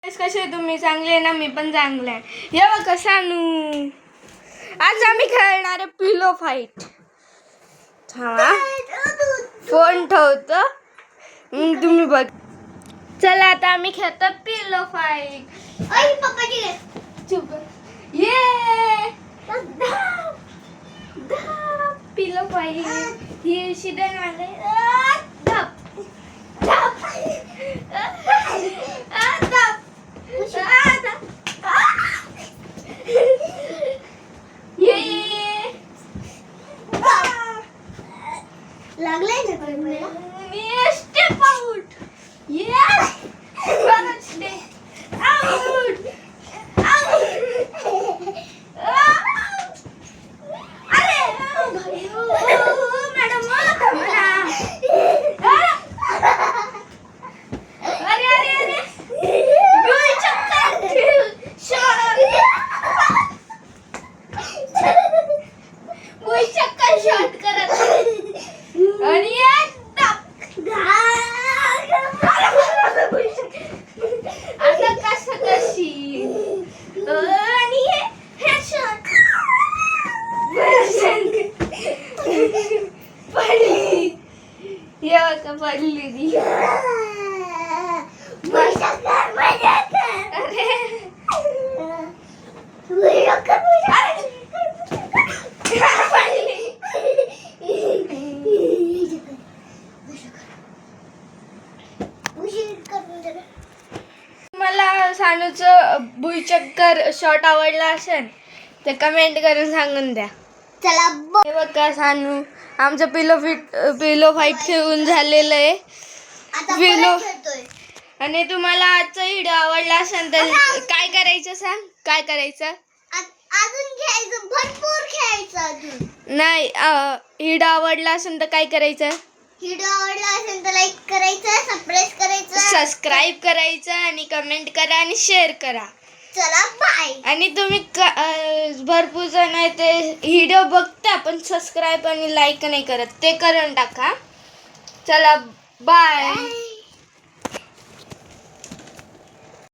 कसे तुम्ही चांगले ना मी पण चांगले आहे. हे बघा सानू आज आम्ही खेळणार आहे पिलो फाईट. हा फोन ठेवतो तुम्ही बघ. चला आता आम्ही खेळतो पिलो फाईट. चुप ये पिलो फाईट ही शिदन आले लागले ना मला स्टेप आउट. यस परत स्टेप आउट. अरे मॅडम मला थांबा. अरे अरे अरे गोल चक्कर गोल चक्कर शॉट करत आणि आता कसं कशी आणि हे शॉट पडली. हे बघा पडली ती. मला सानूचं भुईचक्कर शॉट आवडला असेल तर कमेंट करून सांगून द्या. चला हे बघा सानू आमचं पिलो फाईट खेळून झालेलं आहे. आता पिलो परत खेळतोय. आणि तुम्हाला आजचा व्हिडिओ आवडला असेल तर काय करायचं सांग. काय करायचं अजून खेळायचं, भरपूर खेळायचं अजून. नाही व्हिडिओ आवडला असेल तर काय करायचं. व्हिडिओ आवडला असेल तर लाईक करायचं, सबस्क्राईब करायचं आणि कमेंट करा आणि शेअर करा. चला बाय. आणि तुम्ही भरपूर जण आहे ते व्हिडिओ बघता पण सबस्क्राईब आणि लाईक नाही करत ते करून टाका. चला बाय.